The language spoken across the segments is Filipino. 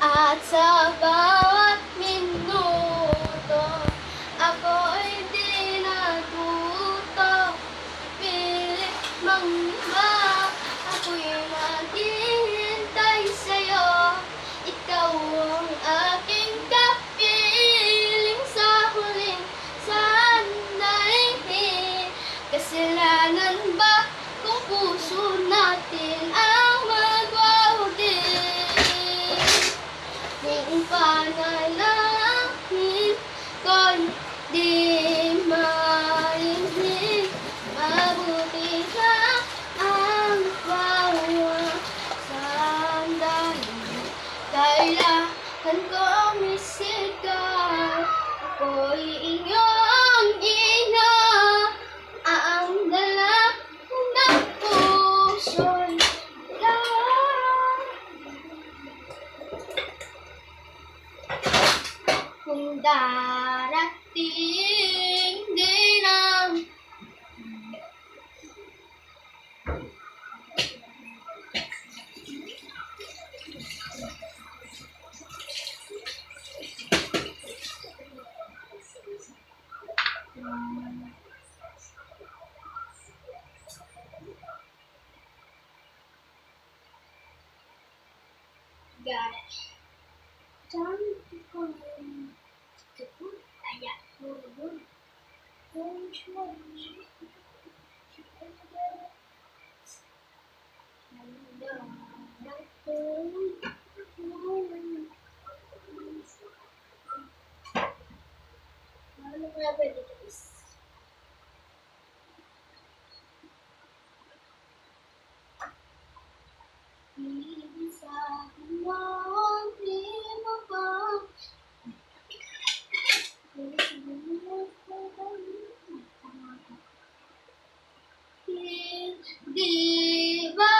At sa bawat minuto, ako'y di natuto. Pilit mang iba, ako'y naghihintay sa'yo. Ikaw ang aking kapiling sa huling sandali. Kasalanan ba kung puso natin ang magwawagi? Kung panalangin ko'y di marinig, mabuti ka ang bawat sandali. Kailangan kong isigaw, ako'y iyong ina. Ang dala ng puso'y ikaw. Kung darating din ang got it. Don't Di ba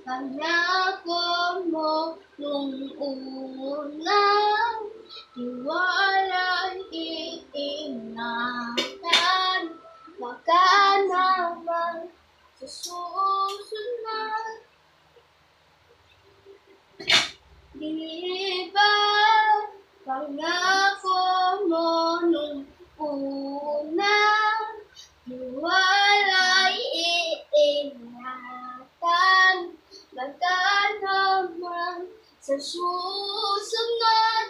pangako mo nung unang tiwala'y iingatan? Baka naman sa susunod. Di ba pangako mo nung unang tiwala'y iingatan? Baka naman sa susunod.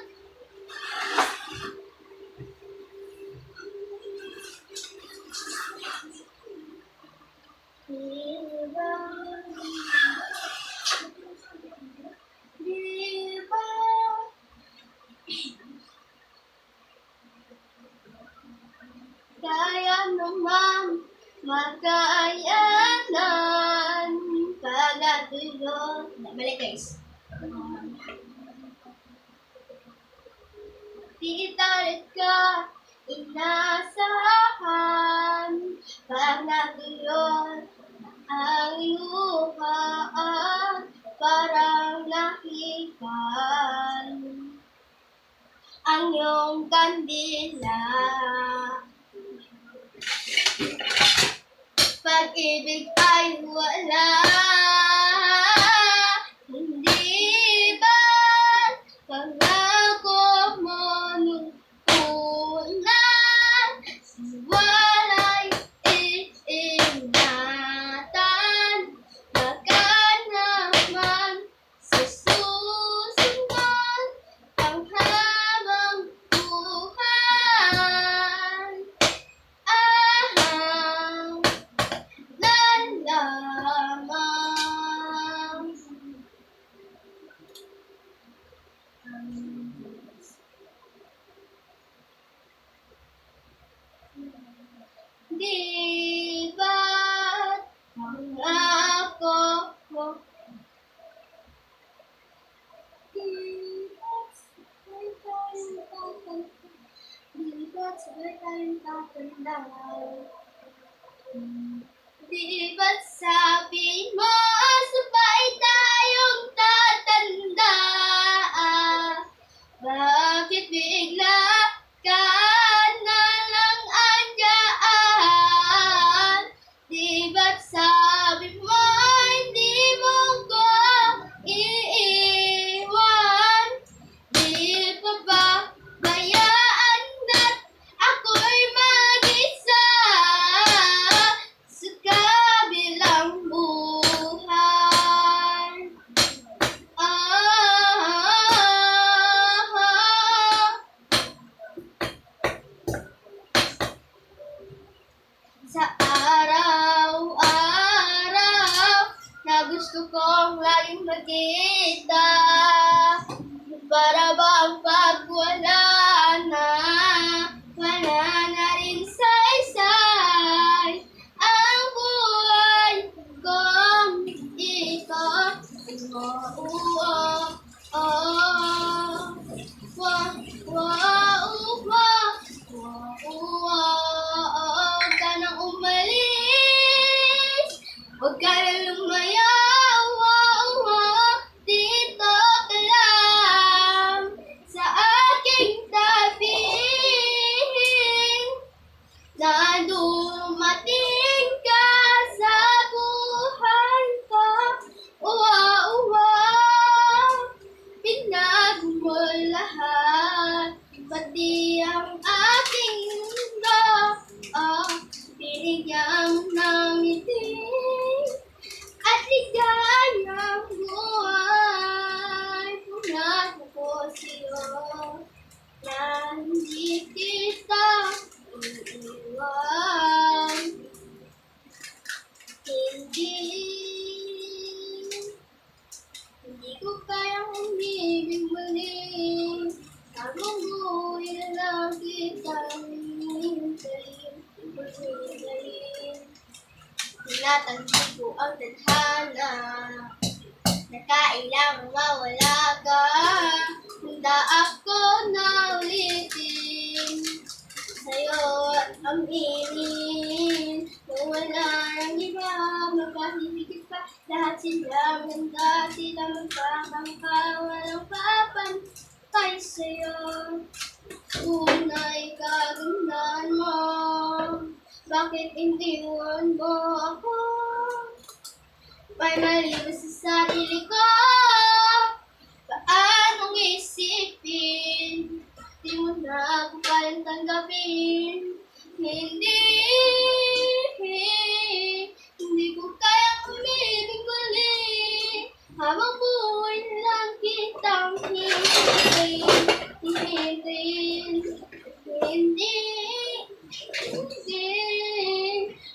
Di ba? Di ba? Kaya naman magkayanan pagkatuloy. Balik guys. Di talit ka inasahan pag natuloy ang luhaan. Parang nahikan ang iyong kandila. Pag-ibig ay wala. Hindi ba pangako mo nung unang tiwala'y iingatan? Baka naman sa susunod ang habang buhay. Lalamang di ba't pangako mo? Di ba't sabay tayong tatanda? Di ba't sabi mo sabay tayong tatanda? Bakit bigla ka na lang andyan? Di ba't sabi mo hindi mo ko iiwan? Tinatanggi ko ang tadhana. Nakailang mawala ka. Handa ako na ulitin sa'yo at aminin. Kung wala ng iba, mapahihigit pa. Lahat sila maganda, sila magpapangka. Walang papantay sa'yo. Tunay kagandaan mo. Bakit iniwan mo ako? May mali ba sa sarili ko? Paanong isipin? Di mo na ako kayang tanggapin. Hindi ko kayang umibig muli. Habang buhay lang kitang hihintayin.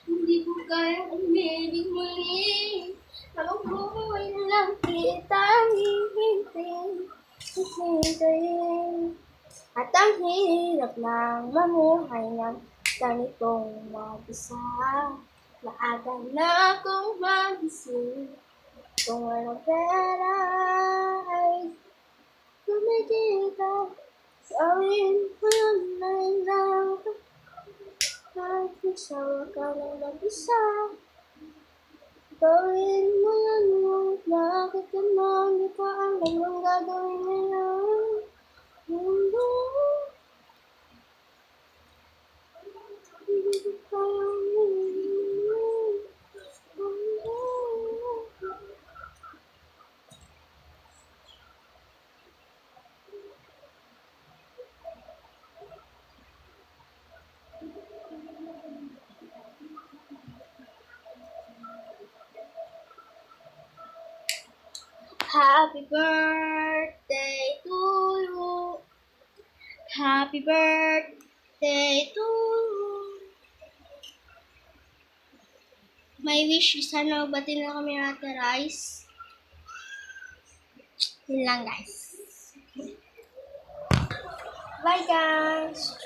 Hindi ko kayang umibig muli. Habang buhay lang kitang hihintayin. At ang hirap ng mamuhay ng ganitong mag-isa. Maaga na akong magising. Kung walang pera ay kumikita. Gawin mo yun ay lang. Kahit isawa ka lang mag-isa. Gawin mo yun mo. Bakit naman di pa alam ang gagawin ngayon? Mundo. Hindi ko kayang umibig. Mundo. Happy birthday to you. Happy birthday to you. May wish, sana magbati na kami ng Ate Rice. Yun lang guys. Bye guys.